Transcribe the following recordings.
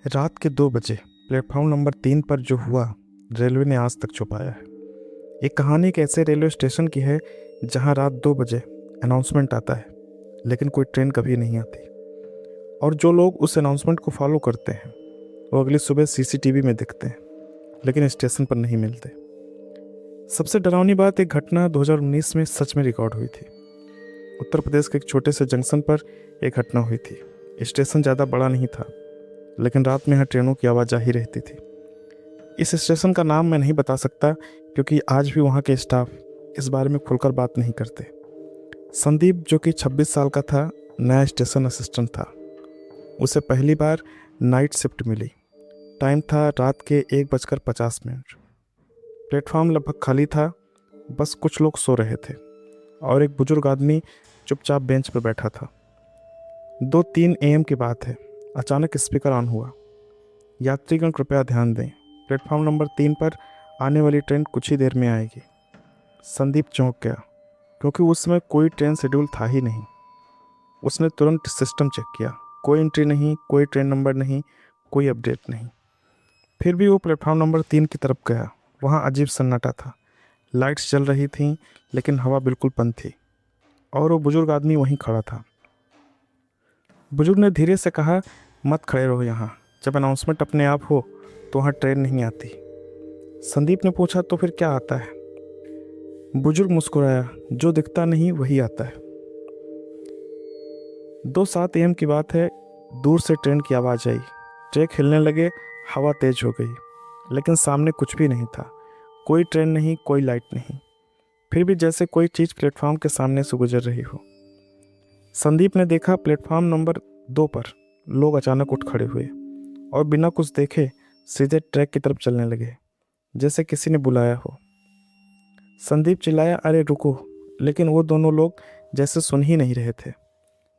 रात के 2 बजे प्लेटफॉर्म नंबर 3 पर जो हुआ, रेलवे ने आज तक छुपाया है। एक कहानी एक ऐसे रेलवे स्टेशन की है जहां रात 2 बजे अनाउंसमेंट आता है, लेकिन कोई ट्रेन कभी नहीं आती। और जो लोग उस अनाउंसमेंट को फॉलो करते हैं वो अगली सुबह सीसीटीवी में दिखते हैं, लेकिन स्टेशन पर नहीं मिलते। सबसे डरावनी बात, एक घटना 2019 में सच में रिकॉर्ड हुई थी। उत्तर प्रदेश के एक छोटे से जंक्शन पर एक घटना हुई थी। स्टेशन ज़्यादा बड़ा नहीं था, लेकिन रात में यहाँ ट्रेनों की आवाजाही रहती थी। इस स्टेशन का नाम मैं नहीं बता सकता, क्योंकि आज भी वहाँ के स्टाफ इस बारे में खुलकर बात नहीं करते। संदीप, जो कि 26 साल का था, नया स्टेशन असिस्टेंट था। उसे पहली बार नाइट शिफ्ट मिली। टाइम था रात के 1:50। प्लेटफॉर्म लगभग खाली था, बस कुछ लोग सो रहे थे और एक बुजुर्ग आदमी चुपचाप बेंच पर बैठा था। 2-3 AM की बात है। अचानक स्पीकर ऑन हुआ। यात्रीगण कृपया ध्यान दें, प्लेटफॉर्म नंबर 3 पर आने वाली ट्रेन कुछ ही देर में आएगी। संदीप चौंक गया, क्योंकि उस समय कोई ट्रेन शेड्यूल था ही नहीं। उसने तुरंत सिस्टम चेक किया, कोई एंट्री नहीं, कोई ट्रेन नंबर नहीं, कोई अपडेट नहीं। फिर भी वो प्लेटफॉर्म नंबर 3 की तरफ गया। वहाँ अजीब सन्नाटा था। लाइट्स जल रही थीं, लेकिन हवा बिल्कुल बंद थी, और वो बुजुर्ग आदमी वहीं खड़ा था। बुजुर्ग ने धीरे से कहा, मत खड़े रहो यहाँ। जब अनाउंसमेंट अपने आप हो तो वहाँ ट्रेन नहीं आती। संदीप ने पूछा, तो फिर क्या आता है? बुजुर्ग मुस्कुराया, जो दिखता नहीं वही आता है। 2:07 AM की बात है। दूर से ट्रेन की आवाज़ आई। ट्रैक हिलने लगे, हवा तेज हो गई, लेकिन सामने कुछ भी नहीं था। कोई ट्रेन नहीं, कोई लाइट नहीं। फिर भी जैसे कोई चीज़ प्लेटफॉर्म के सामने से गुजर रही हो। संदीप ने देखा, प्लेटफॉर्म नंबर 2 पर लोग अचानक उठ खड़े हुए और बिना कुछ देखे सीधे ट्रैक की तरफ चलने लगे, जैसे किसी ने बुलाया हो। संदीप चिल्लाया, अरे रुको! लेकिन वो दोनों लोग जैसे सुन ही नहीं रहे थे।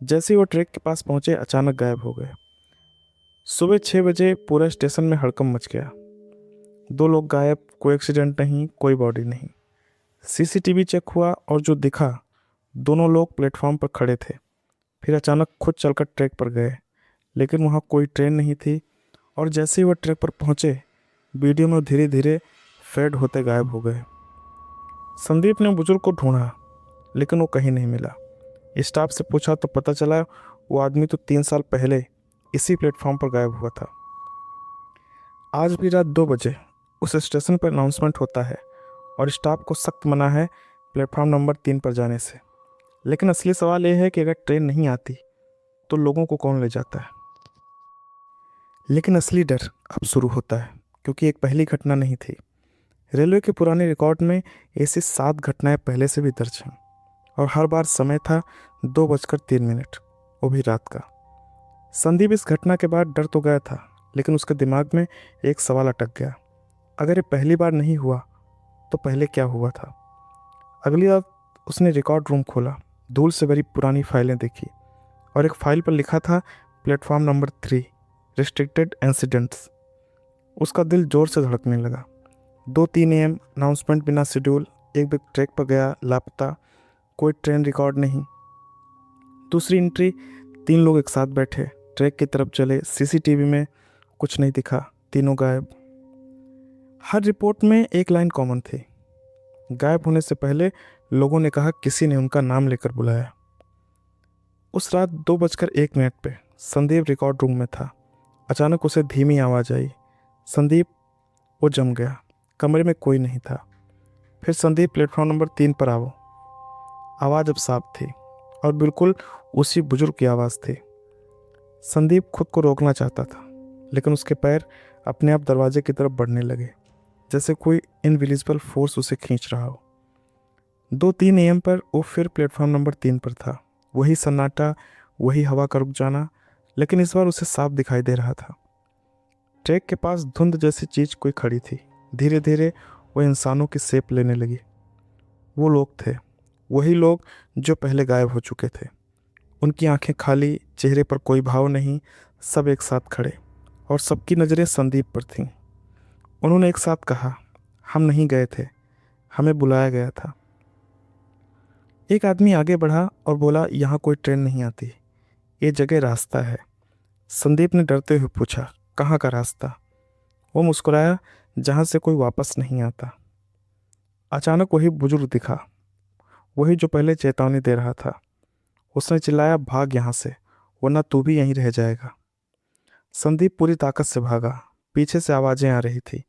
जैसे ही वो ट्रैक के पास पहुंचे, अचानक गायब हो गए। सुबह 6 बजे पूरा स्टेशन में हड़कंप मच गया। 2 लोग गायब, कोई एक्सीडेंट नहीं, कोई बॉडी नहीं। सीसीटीवी चेक हुआ और जो दिखा, दोनों लोग प्लेटफॉर्म पर खड़े थे, फिर अचानक खुद चलकर ट्रैक पर गए, लेकिन वहाँ कोई ट्रेन नहीं थी। और जैसे ही वह ट्रैक पर पहुँचे, वीडियो में धीरे धीरे फेड होते गायब हो गए। संदीप ने बुजुर्ग को ढूंढा, लेकिन वो कहीं नहीं मिला। स्टाफ से पूछा तो पता चला वो आदमी तो 3 साल पहले इसी प्लेटफॉर्म पर गायब हुआ था। आज भी रात 2 बजे उस स्टेशन पर अनाउंसमेंट होता है और स्टाफ को सख्त मना है प्लेटफॉर्म नंबर 3 पर जाने से। लेकिन असली सवाल यह है कि अगर ट्रेन नहीं आती तो लोगों को कौन ले जाता है? लेकिन असली डर अब शुरू होता है, क्योंकि एक पहली घटना नहीं थी। रेलवे के पुराने रिकॉर्ड में ऐसी 7 घटनाएं पहले से भी दर्ज हैं, और हर बार समय था 2:03, वो भी रात का। संदीप इस घटना के बाद डर तो गया था, लेकिन उसके दिमाग में एक सवाल अटक गया। अगर ये पहली बार नहीं हुआ तो पहले क्या हुआ था? अगली रात उसने रिकॉर्ड रूम खोला, धूल से भरी पुरानी फाइलें देखी, और एक फाइल पर लिखा था प्लेटफॉर्म नंबर 3 रिस्ट्रिक्टेड इंसिडेंट्स। उसका दिल जोर से धड़कने लगा। 2-3 AM अनाउंसमेंट बिना शेड्यूल, एक व्यक्ति ट्रैक पर गया लापता, कोई ट्रेन रिकॉर्ड नहीं। दूसरी एंट्री, 3 लोग एक साथ बैठे, ट्रैक की तरफ चले, सीसीटीवी में कुछ नहीं दिखा, तीनों गायब। हर रिपोर्ट में एक लाइन कॉमन थी, गायब होने से पहले लोगों ने कहा किसी ने उनका नाम लेकर बुलाया। उस रात 2:01 पे संदीप रिकॉर्ड रूम में था। अचानक उसे धीमी आवाज़ आई, संदीप! वो जम गया। कमरे में कोई नहीं था। फिर संदीप, प्लेटफॉर्म नंबर 3 पर आओ। आवाज़ अब साफ थी और बिल्कुल उसी बुजुर्ग की आवाज़ थी। संदीप खुद को रोकना चाहता था, लेकिन उसके पैर अपने आप दरवाजे की तरफ बढ़ने लगे, जैसे कोई इनविजिबल फोर्स उसे खींच रहा हो। 2-3 AM पर वो फिर प्लेटफॉर्म नंबर 3 पर था। वही सन्नाटा, वही हवा का रुक जाना, लेकिन इस बार उसे साफ दिखाई दे रहा था। ट्रैक के पास धुंध जैसी चीज़ कोई खड़ी थी। धीरे धीरे वो इंसानों की शेप लेने लगी। वो लोग थे, वही लोग जो पहले गायब हो चुके थे। उनकी आंखें खाली, चेहरे पर कोई भाव नहीं, सब एक साथ खड़े, और सबकी नज़रें संदीप पर थीं। उन्होंने एक साथ कहा, हम नहीं गए थे, हमें बुलाया गया था। एक आदमी आगे बढ़ा और बोला, यहाँ कोई ट्रेन नहीं आती, ये जगह रास्ता है। संदीप ने डरते हुए पूछा, कहाँ का रास्ता? वो मुस्कुराया, जहाँ से कोई वापस नहीं आता। अचानक वही बुजुर्ग दिखा, वही जो पहले चेतावनी दे रहा था। उसने चिल्लाया, भाग यहाँ से, वरना तू भी यहीं रह जाएगा। संदीप पूरी ताकत से भागा। पीछे से आवाज़ें आ रही थी,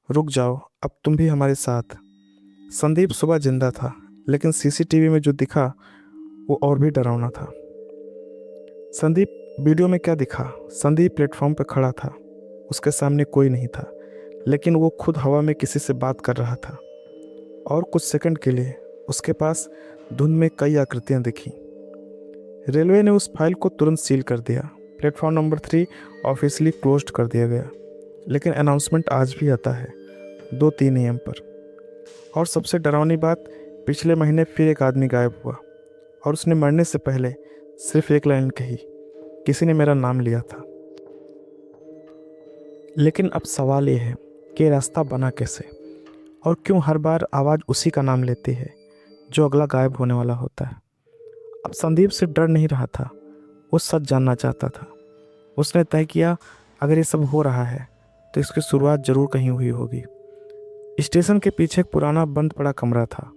रुक जाओ, अब तुम भी हमारे साथ। संदीप सुबह जिंदा था, लेकिन सीसीटीवी में जो दिखा वो और भी डरावना था। संदीप वीडियो में क्या दिखा? संदीप प्लेटफॉर्म पर खड़ा था। उसके सामने कोई नहीं था, लेकिन वो खुद हवा में किसी से बात कर रहा था। और कुछ सेकंड के लिए उसके पास धुंध में कई आकृतियां दिखीं। रेलवे ने उस फाइल को तुरंत सील कर दिया। प्लेटफॉर्म नंबर 3 ऑफिशियली क्लोज्ड कर दिया गया। लेकिन अनाउंसमेंट आज भी आता है 2-3 AM पर। और सबसे डरावनी बात, पिछले महीने फिर एक आदमी गायब हुआ, और उसने मरने से पहले सिर्फ एक लाइन कही, किसी ने मेरा नाम लिया था। लेकिन अब सवाल ये है कि रास्ता बना कैसे, और क्यों हर बार आवाज़ उसी का नाम लेती है जो अगला गायब होने वाला होता है। अब संदीप सिर्फ डर नहीं रहा था, वो सच जानना चाहता था। उसने तय किया, अगर ये सब हो रहा है तो इसकी शुरुआत जरूर कहीं हुई होगी। स्टेशन के पीछे एक पुराना बंद पड़ा कमरा था,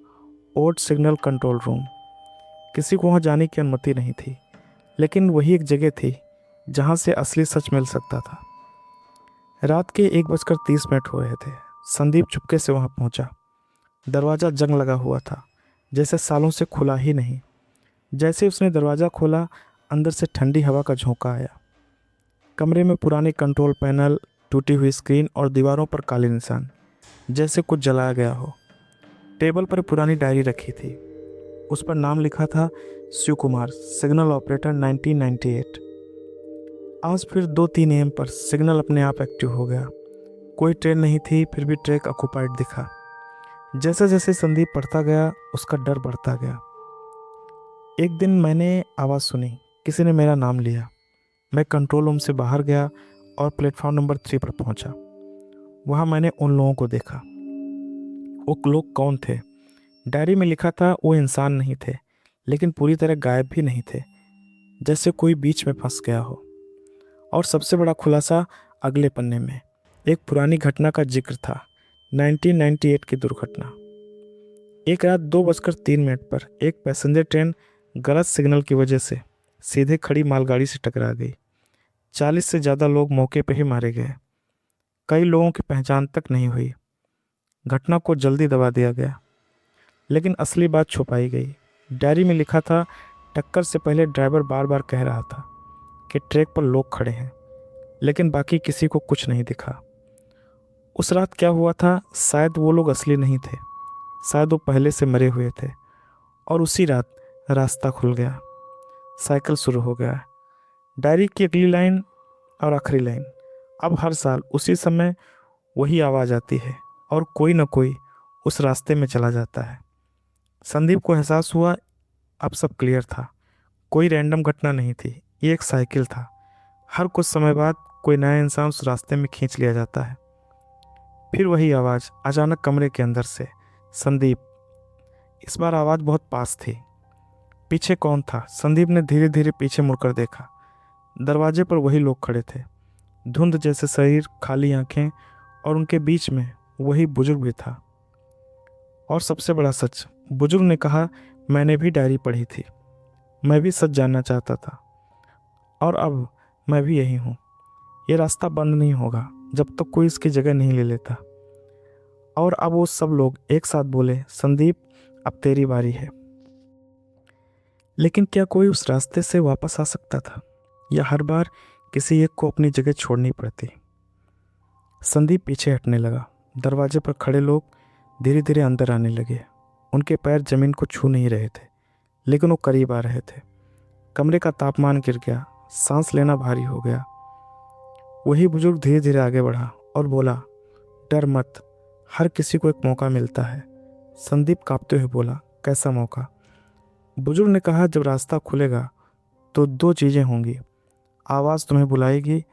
ओल्ड सिग्नल कंट्रोल रूम। किसी को वहाँ जाने की अनुमति नहीं थी, लेकिन वही एक जगह थी जहाँ से असली सच मिल सकता था। रात के 1:30 हो रहे थे। संदीप चुपके से वहाँ पहुँचा। दरवाज़ा जंग लगा हुआ था, जैसे सालों से खुला ही नहीं। जैसे उसने दरवाज़ा खोला, अंदर से ठंडी हवा का झोंका आया। कमरे में पुराने कंट्रोल पैनल, टूटी हुई स्क्रीन और दीवारों पर काले निशान, जैसे कुछ जलाया गया हो। टेबल पर पुरानी डायरी रखी थी, उस पर नाम लिखा था, शिव कुमार, सिग्नल ऑपरेटर 1998। आज फिर 2-3 AM पर सिग्नल अपने आप एक्टिव हो गया। कोई ट्रेन नहीं थी, फिर भी ट्रैक ऑक्यूपाइड दिखा। जैसे जैसे संदीप पढ़ता गया, उसका डर बढ़ता गया। एक दिन मैंने आवाज़ सुनी, किसी ने मेरा नाम लिया। मैं कंट्रोल रूम से बाहर गया और प्लेटफॉर्म नंबर 3 पर पहुंचा। वहां मैंने उन लोगों को देखा। वो लोग कौन थे? डायरी में लिखा था, वो इंसान नहीं थे, लेकिन पूरी तरह गायब भी नहीं थे, जैसे कोई बीच में फंस गया हो। और सबसे बड़ा खुलासा अगले पन्ने में एक पुरानी घटना का जिक्र था, 1998 की दुर्घटना। एक रात 2:03 पर एक पैसेंजर ट्रेन गलत सिग्नल की वजह से सीधे खड़ी मालगाड़ी से टकरा गई। 40 से ज़्यादा लोग मौके पर ही मारे गए। कई लोगों की पहचान तक नहीं हुई। घटना को जल्दी दबा दिया गया, लेकिन असली बात छुपाई गई। डायरी में लिखा था, टक्कर से पहले ड्राइवर बार बार कह रहा था कि ट्रैक पर लोग खड़े हैं, लेकिन बाकी किसी को कुछ नहीं दिखा। उस रात क्या हुआ था? शायद वो लोग असली नहीं थे, शायद वो पहले से मरे हुए थे। और उसी रात रास्ता खुल गया, साइकिल शुरू हो गया। डायरी की अगली लाइन और आखिरी लाइन, अब हर साल उसी समय वही आवाज़ आती है और कोई न कोई उस रास्ते में चला जाता है। संदीप को एहसास हुआ, अब सब क्लियर था। कोई रैंडम घटना नहीं थी, ये एक साइकिल था। हर कुछ समय बाद कोई नया इंसान उस रास्ते में खींच लिया जाता है। फिर वही आवाज़ अचानक कमरे के अंदर से, संदीप। इस बार आवाज़ बहुत पास थी। पीछे कौन था? संदीप ने धीरे धीरे पीछे मुड़कर देखा। दरवाजे पर वही लोग खड़े थे, धुंध जैसे शरीर, खाली आंखें, और उनके बीच में वही बुजुर्ग भी था। और सबसे बड़ा सच, बुजुर्ग ने कहा, मैंने भी डायरी पढ़ी थी, मैं भी सच जानना चाहता था, और अब मैं भी यही हूँ। ये रास्ता बंद नहीं होगा जब तक कोई इसकी जगह नहीं ले लेता। और अब वो सब लोग एक साथ बोले, संदीप, अब तेरी बारी है। लेकिन क्या कोई उस रास्ते से वापस आ सकता था, या हर बार किसी एक को अपनी जगह छोड़नी पड़ती? संदीप पीछे हटने लगा। दरवाजे पर खड़े लोग धीरे धीरे अंदर आने लगे। उनके पैर जमीन को छू नहीं रहे थे, लेकिन वो करीब आ रहे थे। कमरे का तापमान गिर गया, सांस लेना भारी हो गया। वही बुजुर्ग धीरे धीरे आगे बढ़ा और बोला, डर मत, हर किसी को एक मौका मिलता है। संदीप कांपते हुए बोला, कैसा मौका? बुजुर्ग ने कहा, जब रास्ता खुलेगा तो 2 चीज़ें होंगी, आवाज़ तुम्हें बुलाएगी,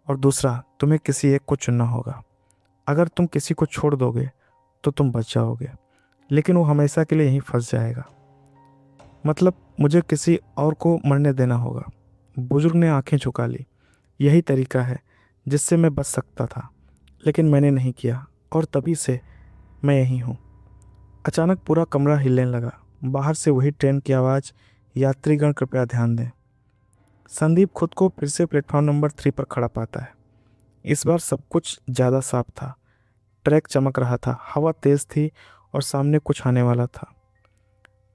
और दूसरा, तुम्हें किसी एक को चुनना होगा। अगर तुम किसी को छोड़ दोगे तो तुम बच जाओगे, लेकिन वो हमेशा के लिए यहीं फंस जाएगा। मतलब मुझे किसी और को मरने देना होगा। बुजुर्ग ने आंखें झुका ली। यही तरीका है जिससे मैं बच सकता था, लेकिन मैंने नहीं किया और तभी से मैं यहीं हूँ। अचानक पूरा कमरा हिलने लगा। बाहर से वही ट्रेन की आवाज़, यात्रीगण कृपया ध्यान दें। संदीप खुद को फिर से प्लेटफॉर्म नंबर 3 पर खड़ा पाता है। इस बार सब कुछ ज़्यादा साफ था। ट्रैक चमक रहा था, हवा तेज़ थी और सामने कुछ आने वाला था।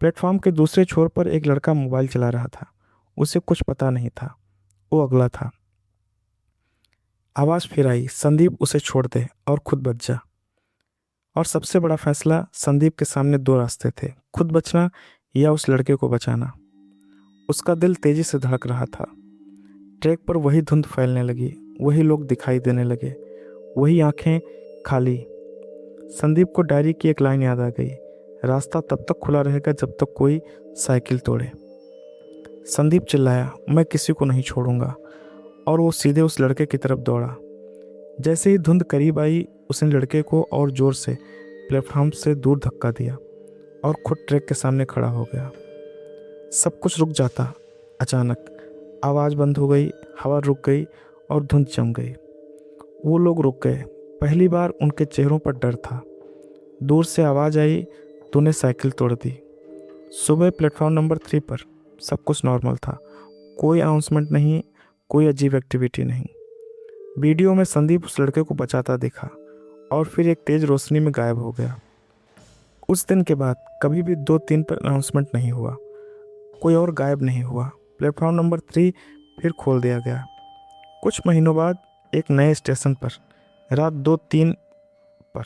प्लेटफॉर्म के दूसरे छोर पर एक लड़का मोबाइल चला रहा था। उसे कुछ पता नहीं था, वो अगला था। आवाज़ फिर आई, संदीप उसे छोड़ दे और खुद बच जा। और सबसे बड़ा फैसला, संदीप के सामने दो रास्ते थे, खुद बचना या उस लड़के को बचाना। उसका दिल तेजी से धड़क रहा था। ट्रैक पर वही धुंध फैलने लगी, वही लोग दिखाई देने लगे, वही आंखें खाली। संदीप को डायरी की एक लाइन याद आ गई, रास्ता तब तक खुला रहेगा जब तक कोई साइकिल तोड़े। संदीप चिल्लाया, मैं किसी को नहीं छोड़ूंगा। और वो सीधे उस लड़के की तरफ दौड़ा। जैसे ही धुंध करीब आई, उसने लड़के को और जोर से प्लेटफॉर्म से दूर धक्का दिया और खुद ट्रैक के सामने खड़ा हो गया। सब कुछ रुक जाता। अचानक आवाज़ बंद हो गई, हवा रुक गई और धुंध जम गई। वो लोग रुक गए। पहली बार उनके चेहरों पर डर था। दूर से आवाज़ आई, तूने साइकिल तोड़ दी। सुबह प्लेटफॉर्म नंबर 3 पर सब कुछ नॉर्मल था। कोई अनाउंसमेंट नहीं, कोई अजीब एक्टिविटी नहीं। वीडियो में संदीप उस लड़के को बचाता दिखा और फिर एक तेज़ रोशनी में गायब हो गया। उस दिन के बाद कभी भी 2-3 पर अनाउंसमेंट नहीं हुआ, कोई और गायब नहीं हुआ। प्लेटफॉर्म नंबर 3 फिर खोल दिया गया। कुछ महीनों बाद एक नए स्टेशन पर रात 2-3 पर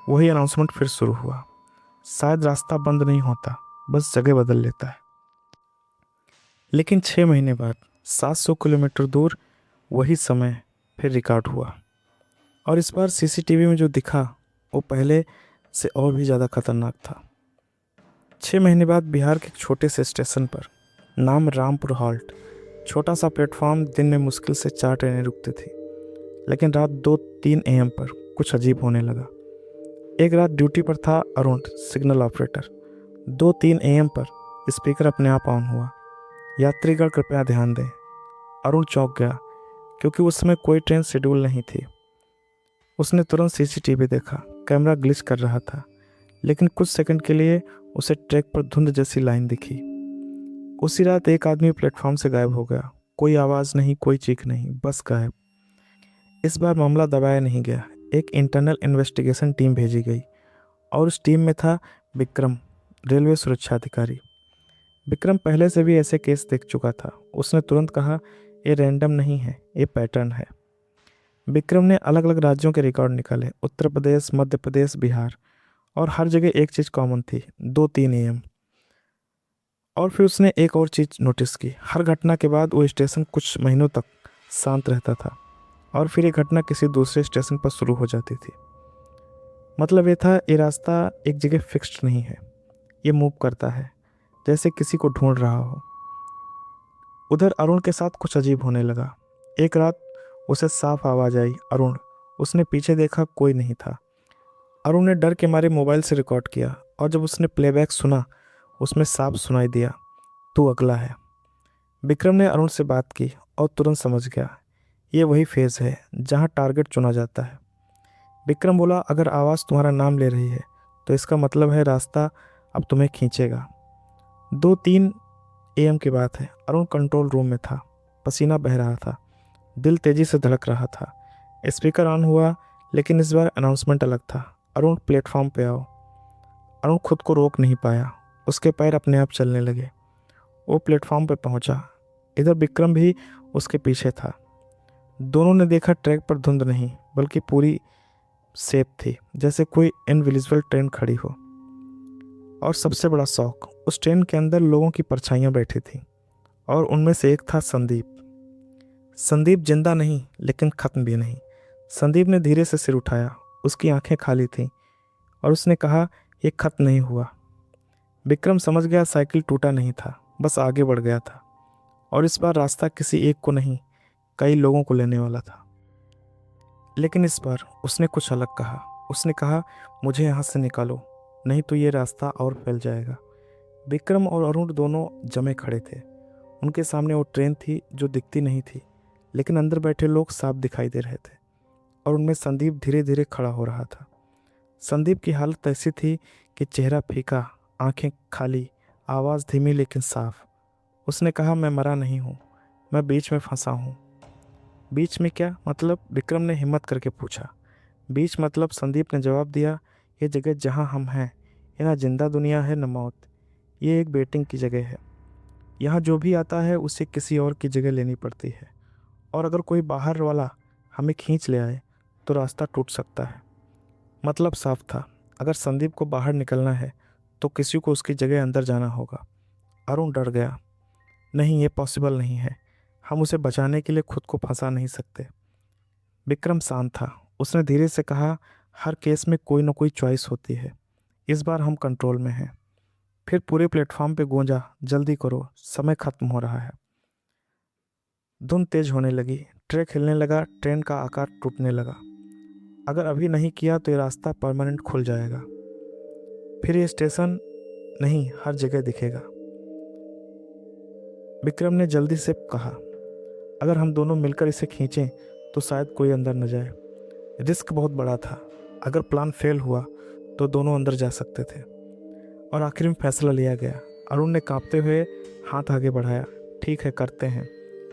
वही अनाउंसमेंट फिर शुरू हुआ। शायद रास्ता बंद नहीं होता, बस जगह बदल लेता है। लेकिन 6 महीने बाद 700 किलोमीटर दूर वही समय फिर रिकॉर्ड हुआ। और इस बार सीसीटीवी में जो दिखा वो पहले से और भी ज़्यादा खतरनाक था। 6 महीने बाद बिहार के एक छोटे से स्टेशन पर, नाम रामपुर हॉल्ट। छोटा सा प्लेटफॉर्म, दिन में मुश्किल से 4 ट्रेनें रुकती थी। लेकिन रात 2-3 AM पर कुछ अजीब होने लगा। एक रात ड्यूटी पर था अरुण, सिग्नल ऑपरेटर। 2-3 AM पर स्पीकर अपने आप ऑन हुआ, यात्रीगण कृपया ध्यान दें। अरुण चौंक गया क्योंकि उस समय कोई ट्रेन शेड्यूल नहीं थी। उसने तुरंत सीसीटीवी देखा, कैमरा ग्लिच कर रहा था। लेकिन कुछ सेकंड के लिए उसे ट्रैक पर धुंध जैसी लाइन दिखी। उसी रात एक आदमी प्लेटफॉर्म से गायब हो गया। कोई आवाज़ नहीं, कोई चीख नहीं, बस गायब। इस बार मामला दबाया नहीं गया। एक इंटरनल इन्वेस्टिगेशन टीम भेजी गई और उस टीम में था विक्रम, रेलवे सुरक्षा अधिकारी। विक्रम पहले से भी ऐसे केस देख चुका था। उसने तुरंत कहा, ये रैंडम नहीं है, ये पैटर्न है। विक्रम ने अलग अलग राज्यों के रिकॉर्ड निकाले, उत्तर प्रदेश, मध्य प्रदेश, बिहार, और हर जगह एक चीज़ कॉमन थी, 2-3 AM। और फिर उसने एक और चीज़ नोटिस की, हर घटना के बाद वो स्टेशन कुछ महीनों तक शांत रहता था और फिर ये घटना किसी दूसरे स्टेशन पर शुरू हो जाती थी। मतलब ये था, ये रास्ता एक जगह फिक्स्ड नहीं है, ये मूव करता है, जैसे किसी को ढूंढ रहा हो। उधर अरुण के साथ कुछ अजीब होने लगा। एक रात उसे साफ आवाज़ आई, अरुण। उसने पीछे देखा, कोई नहीं था। अरुण ने डर के मारे मोबाइल से रिकॉर्ड किया और जब उसने प्लेबैक सुना, उसमें साफ सुनाई दिया, तू अगला है। विक्रम ने अरुण से बात की और तुरंत समझ गया, ये वही फेज़ है जहाँ टारगेट चुना जाता है। विक्रम बोला, अगर आवाज़ तुम्हारा नाम ले रही है तो इसका मतलब है रास्ता अब तुम्हें खींचेगा। 2-3 AM की बात है। अरुण कंट्रोल रूम में था, पसीना बह रहा था, दिल तेज़ी से धड़क रहा था। स्पीकर ऑन हुआ, लेकिन इस बार अनाउंसमेंट अलग था, अरुण प्लेटफॉर्म पे आओ। अरुण खुद को रोक नहीं पाया, उसके पैर अपने आप चलने लगे। वो प्लेटफॉर्म पे पहुंचा। इधर विक्रम भी उसके पीछे था। दोनों ने देखा, ट्रैक पर धुंध नहीं बल्कि पूरी सेफ थी, जैसे कोई इनविजिबल ट्रेन खड़ी हो। और सबसे बड़ा शौक, उस ट्रेन के अंदर लोगों की परछाइयाँ बैठी थीं और उनमें से एक था संदीप। संदीप जिंदा नहीं, लेकिन ख़त्म भी नहीं। संदीप ने धीरे से सिर उठाया, उसकी आंखें खाली थीं और उसने कहा, यह ख़त्म नहीं हुआ। विक्रम समझ गया, साइकिल टूटा नहीं था, बस आगे बढ़ गया था। और इस बार रास्ता किसी एक को नहीं, कई लोगों को लेने वाला था। लेकिन इस बार उसने कुछ अलग कहा। उसने कहा, मुझे यहाँ से निकालो, नहीं तो ये रास्ता और फैल जाएगा। विक्रम और अरुण दोनों जमे खड़े थे। उनके सामने वो ट्रेन थी जो दिखती नहीं थी, लेकिन अंदर बैठे लोग साफ दिखाई दे रहे थे और उनमें संदीप धीरे धीरे खड़ा हो रहा था। संदीप की हालत ऐसी थी कि चेहरा फीका, आंखें खाली, आवाज़ धीमी लेकिन साफ। उसने कहा, मैं मरा नहीं हूँ, मैं बीच में फंसा हूँ। बीच में क्या मतलब? विक्रम ने हिम्मत करके पूछा। बीच मतलब, संदीप ने जवाब दिया, ये जगह जहाँ हम हैं ये ना जिंदा दुनिया है न मौत। ये एक वेटिंग की जगह है। यहाँ जो भी आता है उसे किसी और की जगह लेनी पड़ती है, और अगर कोई बाहर वाला हमें खींच ले आए तो रास्ता टूट सकता है। मतलब साफ था, अगर संदीप को बाहर निकलना है तो किसी को उसकी जगह अंदर जाना होगा। अरुण डर गया। नहीं, ये पॉसिबल नहीं है, हम उसे बचाने के लिए खुद को फंसा नहीं सकते। विक्रम शांत था। उसने धीरे से कहा, हर केस में कोई ना कोई चॉइस होती है, इस बार हम कंट्रोल में हैं। फिर पूरे प्लेटफॉर्म पे गूंजा, जल्दी करो, समय खत्म हो रहा है। धुंध तेज होने लगी, ट्रैक हिलने लगा, ट्रेन का आकार टूटने लगा। अगर अभी नहीं किया तो ये रास्ता परमानेंट खुल जाएगा। फिर ये स्टेशन नहीं, हर जगह दिखेगा। विक्रम ने जल्दी से कहा, अगर हम दोनों मिलकर इसे खींचें तो शायद कोई अंदर न जाए। रिस्क बहुत बड़ा था, अगर प्लान फेल हुआ तो दोनों अंदर जा सकते थे। और आखिर में फैसला लिया गया। अरुण ने कांपते हुए हाथ आगे बढ़ाया। ठीक है, करते हैं।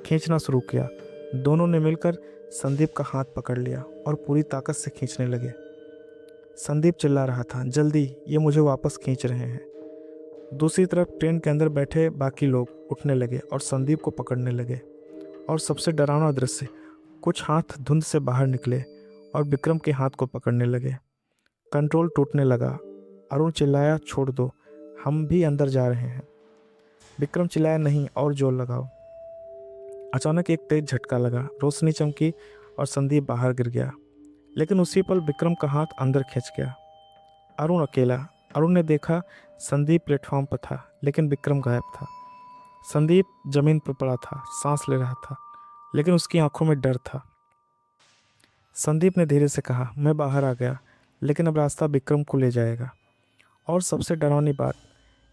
खींचना शुरू किया। दोनों ने मिलकर संदीप का हाथ पकड़ लिया और पूरी ताकत से खींचने लगे। संदीप चिल्ला रहा था, जल्दी, ये मुझे वापस खींच रहे हैं। दूसरी तरफ ट्रेन के अंदर बैठे बाकी लोग उठने लगे और संदीप को पकड़ने लगे। और सबसे डरावना दृश्य, कुछ हाथ धुंध से बाहर निकले और विक्रम के हाथ को पकड़ने लगे। कंट्रोल टूटने लगा। अरुण चिल्लाया, छोड़ दो, हम भी अंदर जा रहे हैं। विक्रम चिल्लाया, नहीं, और जोर लगाओ। अचानक एक तेज झटका लगा, रोशनी चमकी और संदीप बाहर गिर गया। लेकिन उसी पल विक्रम का हाथ अंदर खिंच गया। अरुण अकेला। अरुण ने देखा, संदीप प्लेटफॉर्म पर था लेकिन विक्रम गायब था। संदीप जमीन पर पड़ा था, सांस ले रहा था, लेकिन उसकी आंखों में डर था। संदीप ने धीरे से कहा, मैं बाहर आ गया, लेकिन अब रास्ता विक्रम को ले जाएगा। और सबसे डरावनी बात,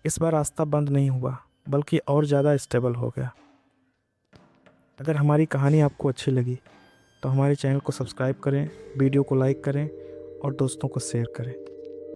इस बार रास्ता बंद नहीं हुआ, बल्कि और ज़्यादा स्टेबल हो गया। अगर हमारी कहानी आपको अच्छी लगी तो हमारे चैनल को सब्सक्राइब करें, वीडियो को लाइक करें और दोस्तों को शेयर करें।